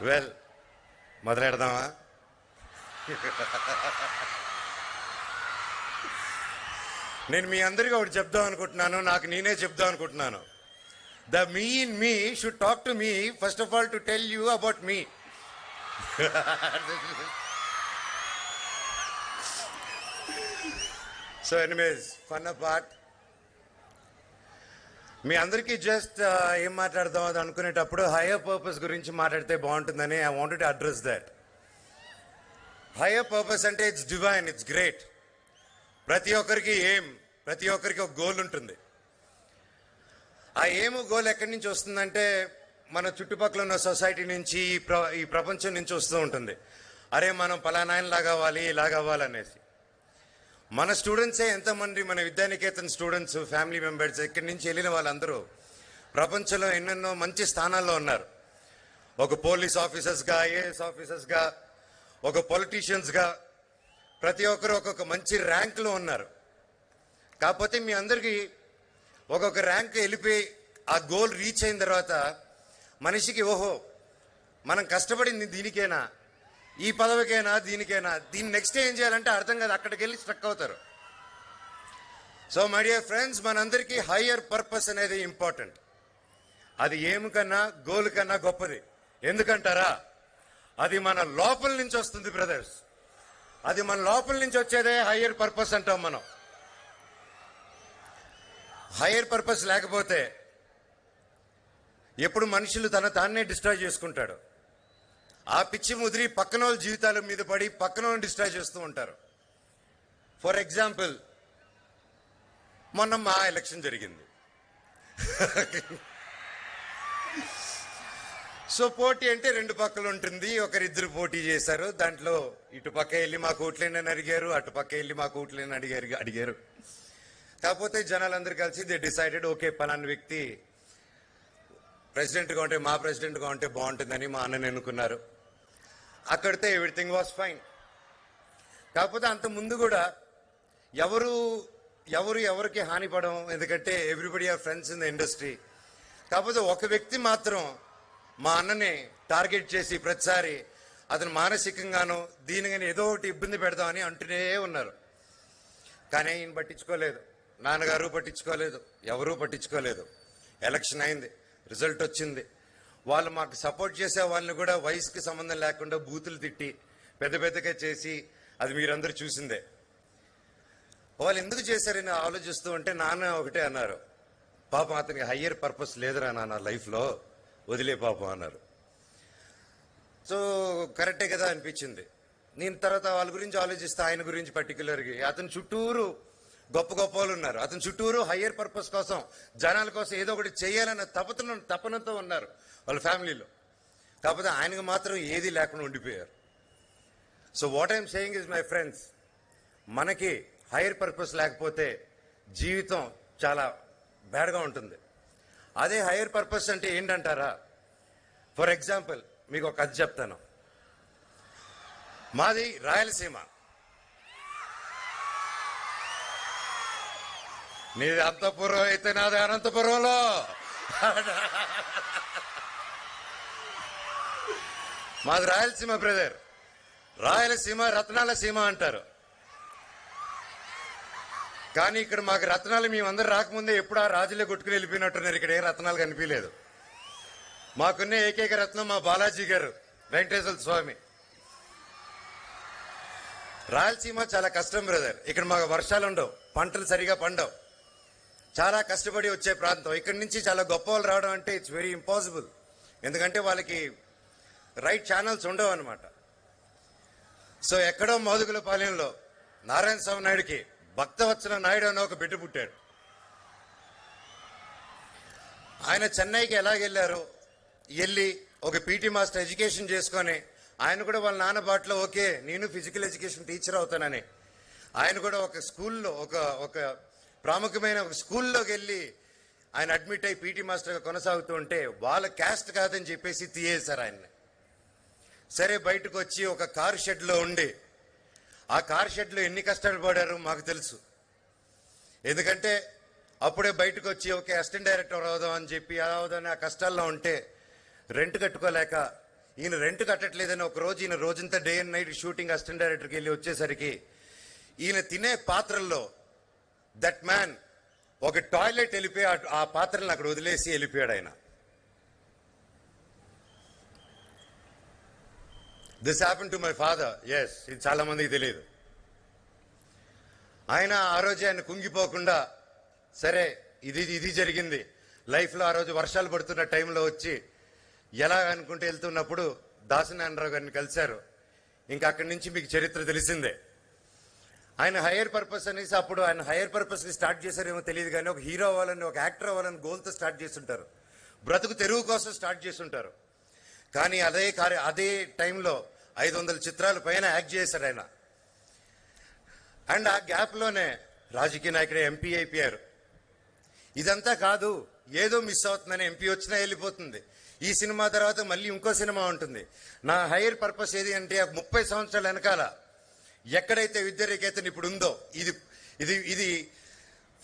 Well, మొదలెడదామా? నేను మీ అందరికీ ఒకటి చెప్దాం అనుకుంటున్నాను, నాకు నేనే చెప్దాం అనుకుంటున్నాను. The me in me should talk to me first of all to tell you about me. So anyways, fun part. మీ అందరికీ జస్ట్ ఏం మాట్లాడదాం అది అనుకునేటప్పుడు హయ్యర్ పర్పస్ గురించి మాట్లాడితే బాగుంటుందని I wanted to address that. Higher purpose అంటే ఇట్స్ డివైన్, ఇట్స్ గ్రేట్. ప్రతి ఒక్కరికి ఒక గోల్ ఉంటుంది. ఆ ఏము గోల్ ఎక్కడి నుంచి వస్తుందంటే మన చుట్టుపక్కల ఉన్న సొసైటీ నుంచి, ఈ ప్రపంచం నుంచి వస్తూ ఉంటుంది. అరే మనం పలానా లాగా అవ్వాలి, ఇలాగ అవ్వాలనేసి. మన స్టూడెంట్సే ఎంతమంది, మన విద్యానికేతన్ స్టూడెంట్స్, ఫ్యామిలీ మెంబర్స్, ఇక్కడి నుంచి వెళ్ళిన వాళ్ళందరూ ప్రపంచంలో ఎన్నెన్నో మంచి స్థానాల్లో ఉన్నారు. ఒక పోలీస్ ఆఫీసర్స్గా, ఐఏఎస్ ఆఫీసర్స్గా, ఒక పొలిటీషియన్స్గా, ప్రతి ఒక్కరు ఒక్కొక్క మంచి ర్యాంకులో ఉన్నారు. కాకపోతే మీ అందరికీ ఒక్కొక్క ర్యాంక్ వెళ్ళిపోయి ఆ గోల్ రీచ్ అయిన తర్వాత మనిషికి ఓహో మనం కష్టపడింది దీనికేనా, ఈ పదవికైనా, దీనికైనా, దీన్ని నెక్స్ట్ ఏం చేయాలంటే అర్థం కాదు, అక్కడికి వెళ్ళి స్ట్రక్ అవుతారు. సో మై డియర్ ఫ్రెండ్స్, మనందరికీ హయ్యర్ పర్పస్ అనేది ఇంపార్టెంట్. అది ఏమి కన్నా, గోల్ కన్నా గొప్పది. ఎందుకంటారా? అది మన లోపల నుంచి వస్తుంది బ్రదర్స్. అది మన లోపల నుంచి వచ్చేదే హయ్యర్ పర్పస్ అంటాం మనం. హయ్యర్ పర్పస్ లేకపోతే ఎప్పుడు మనుషులు తాన్నే డిస్ట్రాయ్ చేసుకుంటాడు. ఆ పిచ్చి ముదిరి పక్కన వాళ్ళ జీవితాల మీద పడి పక్కన వాళ్ళని డిస్ట్రాయ్ చేస్తూ ఉంటారు. ఫర్ ఎగ్జాంపుల్, మొన్న మా ఎలక్షన్ జరిగింది. సో పోటీ అంటే రెండు పక్కలు ఉంటుంది. ఒకరిద్దరు పోటీ చేశారు. దాంట్లో ఇటు పక్క వెళ్ళి మాకు ఓట్లేనని అడిగారు, అటు పక్క వెళ్ళి మాకు ఓట్లేనని అడిగారు. కాకపోతే జనాలందరూ కలిసి దే డిసైడెడ్, ఓకే పలానా వ్యక్తి ప్రెసిడెంట్గా ఉంటే, మా ప్రెసిడెంట్గా ఉంటే బాగుంటుందని మా అన్నని ఎన్నుకున్నారు. అక్కడితో ఎవ్రీథింగ్ వాజ్ ఫైన్. కాకపోతే అంత ముందు కూడా ఎవరికి హానిపడం, ఎందుకంటే everybody are friends in the industry. కాకపోతే ఒక వ్యక్తి మాత్రం మా అన్నని టార్గెట్ చేసి ప్రతిసారి అతను మానసికంగానో దీనిగానే ఏదో ఒకటి ఇబ్బంది పెడదామని అంటూనే ఉన్నారు. కానీ ఈయన పట్టించుకోలేదు, నాన్నగారు పట్టించుకోలేదు, ఎవరూ పట్టించుకోలేదు. ఎలక్షన్ అయింది, రిజల్ట్ వచ్చింది. వాళ్ళు మాకు సపోర్ట్ చేసే వాళ్ళని కూడా వయసుకి సంబంధం లేకుండా బూతులు తిట్టి పెద్దగా చేసి, అది మీరందరూ చూసిందే. వాళ్ళు ఎందుకు చేశారని ఆలోచిస్తూ ఉంటే నాన్న ఒకటే అన్నారు, పాపం అతనికి హయ్యర్ పర్పస్ లేదురా నాన్న లైఫ్లో, వదిలే పాపం అన్నారు. సో కరెక్టే కదా అనిపించింది. నేను తర్వాత వాళ్ళ గురించి ఆలోచిస్తే ఆయన గురించి పర్టికులర్గా అతని చుట్టూరు గొప్ప వాళ్ళు ఉన్నారు. అతని చుట్టూరు హయ్యర్ పర్పస్ కోసం, జనాల కోసం ఏదో ఒకటి చేయాలన్న తపనతో ఉన్నారు వాళ్ళ ఫ్యామిలీలో. కాకపోతే ఆయనకు మాత్రం ఏది లేకుండా ఉండిపోయారు. So what I'm saying is my friends, మనకి హయ్యర్ పర్పస్ లేకపోతే జీవితం చాలా బ్యాడ్గా ఉంటుంది. అదే హయ్యర్ పర్పస్ అంటే ఏంటంటారా? ఫర్ ఎగ్జాంపుల్ మీకు ఒక కథ చెప్తాను. మాది రాయలసీమ. నీది అంతపురం అయితే నాది అనంతపురంలో. మాది రాయలసీమ బ్రదర్. రాయలసీమ రత్నాల సీమ అంటారు. కానీ ఇక్కడ మాకు రత్నాలు మేమందరూ రాకముందే ఎప్పుడు ఆ రాజులే కొట్టుకుని వెళ్ళిపోయినట్టున్నారు. ఇక్కడ ఏ రత్నాలు కనిపించలేదు. మాకున్న ఏకైక రత్నం మా బాలాజీ గారు, వెంకటేశ్వర స్వామి. రాయలసీమ చాలా కష్టం బ్రదర్. ఇక్కడ మాకు వర్షాలు ఉండవు, పంటలు సరిగా పండవు, చాలా కష్టపడి వచ్చే ప్రాంతం. ఇక్కడి నుంచి చాలా గొప్ప వాళ్ళు రావడం అంటే ఇట్స్ వెరీ ఇంపాసిబుల్. ఎందుకంటే వాళ్ళకి రైట్ ఛానల్స్ ఉండవు అనమాట. సో ఎక్కడో మోదుగులపాలెంలో నారాయణ స్వామి నాయుడికి భక్తవత్సల నాయుడు అని ఒక బిడ్డ పుట్టాడు. ఆయన చెన్నైకి ఎలాగెళ్ళారు, వెళ్ళి ఒక పీటీ మాస్టర్ ఎడ్యుకేషన్ చేసుకొని ఆయన కూడా వాళ్ళ నాన్న బాటలో ఓకే నేను ఫిజికల్ ఎడ్యుకేషన్ టీచర్ అవుతానని ఆయన కూడా ఒక స్కూల్లో ఒక ప్రాముఖ్యమైన ఒక స్కూల్లోకి వెళ్ళి ఆయన అడ్మిట్ అయ్యి పీటీ మాస్టర్గా కొనసాగుతూ ఉంటే వాళ్ళ క్యాస్ట్ కాదని చెప్పేసి తీయేశారు ఆయన్ని. సరే బయటకు వచ్చి ఒక కార్ షెడ్లో ఉండి, ఆ కార్ షెడ్లో ఎన్ని కష్టాలు పడారో మాకు తెలుసు. ఎందుకంటే అప్పుడే బయటకు వచ్చి ఓకే అసిస్టెంట్ డైరెక్టర్ అవుదాం అని చెప్పి అవుదామని ఆ కష్టాల్లో ఉంటే రెంట్ కట్టుకోలేక ఈయన రెంట్ కట్టట్లేదని ఒక రోజు ఈయన రోజంతా day and night shooting assistant డైరెక్టర్కి వెళ్ళి వచ్చేసరికి ఈయన తినే పాత్రల్లో దట్ మ్యాన్ ఒక టాయిలెట్ వెళ్ళిపోయి ఆ పాత్రలను అక్కడ వదిలేసి వెళ్ళిపోయాడు ఆయన. This happen to my father. Yes, ఇది చాలా మందికి తెలియదు. ఆయన ఆ రోజు ఆయన కుంగిపోకుండా సరే ఇది జరిగింది లైఫ్లో. ఆ రోజు వర్షాలు పడుతున్న టైంలో వచ్చి ఎలా అనుకుంటూ వెళ్తున్నప్పుడు దాసనారాయణరావు గారిని కలిశారు. ఇంకా అక్కడి నుంచి మీకు చరిత్ర తెలిసిందే. ఆయన హైయర్ పర్పస్ అనేసి అప్పుడు ఆయన హైయర్ పర్పస్ని స్టార్ట్ చేశారేమో తెలియదు కానీ ఒక హీరో అవ్వాలని, ఒక యాక్టర్ అవ్వాలని గోల్తో స్టార్ట్ చేస్తుంటారు. బ్రతుకు తెరువు కోసం స్టార్ట్ చేస్తుంటారు. కానీ అదే టైంలో 500 చిత్రాల పైన యాక్ట్ చేశాడు ఆయన. అండ్ ఆ గ్యాప్లోనే రాజకీయ నాయకుడు ఎంపీ అయిపోయారు. ఇదంతా కాదు, ఏదో మిస్ అవుతుందని ఎంపీ వచ్చినా వెళ్ళిపోతుంది. ఈ సినిమా తర్వాత మళ్ళీ ఇంకో సినిమా ఉంటుంది. నా హైయర్ పర్పస్ ఏది అంటే 30 సంవత్సరాల వెనకాల ఎక్కడైతే విద్యారేఖేతన్ ఇప్పుడు ఉందో ఇది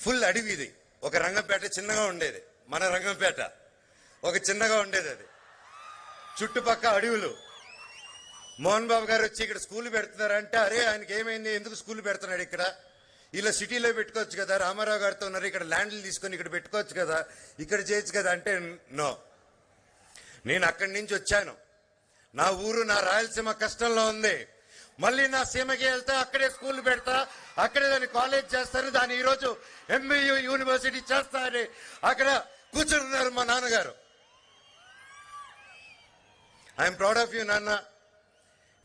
ఫుల్ అడవి. ఇది ఒక రంగంపేట చిన్నగా ఉండేది, మన రంగంపేట ఒక చిన్నగా ఉండేది. అది చుట్టుపక్క అడవులు. మోహన్ బాబు గారు వచ్చి ఇక్కడ స్కూల్ పెడుతున్నారంటే అరే ఆయనకి ఏమైంది, ఎందుకు స్కూల్ పెడుతున్నాడు ఇక్కడ, ఇలా సిటీలో పెట్టుకోవచ్చు కదా, రామారావు గారితో ఉన్నారు ఇక్కడ ల్యాండ్లు తీసుకొని ఇక్కడ పెట్టుకోవచ్చు కదా, ఇక్కడ చేయొచ్చు కదా అంటే నో. నేను అక్కడి నుంచి వచ్చాను. నా ఊరు నా రాయలసీమ కష్టంలో ఉంది. మళ్ళీ నా సీమకి వెళ్తా, అక్కడే స్కూల్ పెడతా, అక్కడే దాన్ని కాలేజ్ చేస్తాను, దాన్ని ఈరోజు ఎంబీయూ యూనివర్సిటీ చేస్తా అని అక్కడ కూర్చుంటున్నారు మా నాన్నగారు. ఐఎమ్ ప్రౌడ్ ఆఫ్ యూ నాన్న.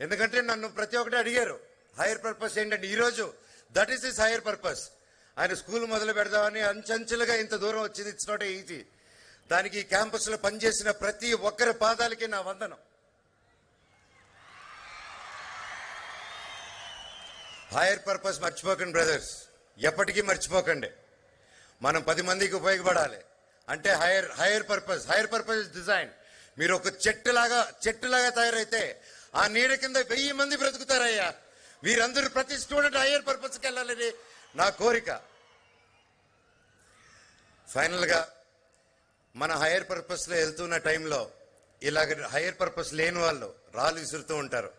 ఎందుకంటే నన్ను ప్రతి ఒక్కటి అడిగారు హైయర్ పర్పస్ ఏంటంటే ఈరోజు that is his hire purpose. ఆయన స్కూల్ మొదలు పెడదామని అంచెంచెలుగా ఇంత దూరం వచ్చింది. It's not easy. దానికి క్యాంపస్ లో పనిచేసిన ప్రతి ఒక్కరి పాదాలకి నా వందనం. హైయర్ పర్పస్ మర్చిపోకండి బ్రదర్స్, ఎప్పటికీ మర్చిపోకండి. మనం 10 మందికి ఉపయోగపడాలి అంటే హైయర్ పర్పస్ ఇస్ డిజైన్. మీరు ఒక చెట్టులాగా తయారైతే ఆ నీడ కింద 1000 మంది బ్రతుకుతారయ్యా. వీరందరూ ప్రతి స్టూడెంట్ హైయర్ పర్పస్కి వెళ్ళాలని నా కోరిక. ఫైనల్ గా మన హైయర్ పర్పస్ లో వెళ్తున్న టైంలో ఇలాగ హైయర్ పర్పస్ లేని వాళ్ళు రాళ్ళు విసురుతూ ఉంటారు.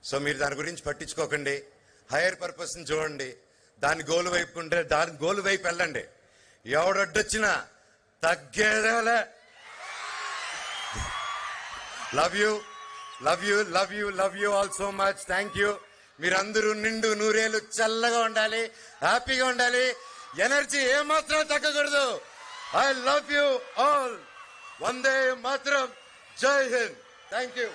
సో మీరు దాని గురించి పట్టించుకోకండి. హైయర్ పర్పస్ ని చూడండి, దాని గోలు వైపు ఉంటే దాని గోలు వైపు వెళ్ళండి. ఎవడొడ్డొచ్చినా తగ్గేదేలే. Love you all so much. Thank you. మీరందరూ నిండు నూరేళ్ళు చల్లగా ఉండాలి, హ్యాపీగా ఉండాలి, ఎనర్జీ ఏమాత్రం తగ్గకూడదు. I love you all. వందే మాత్రం. జై హింద్. Thank you.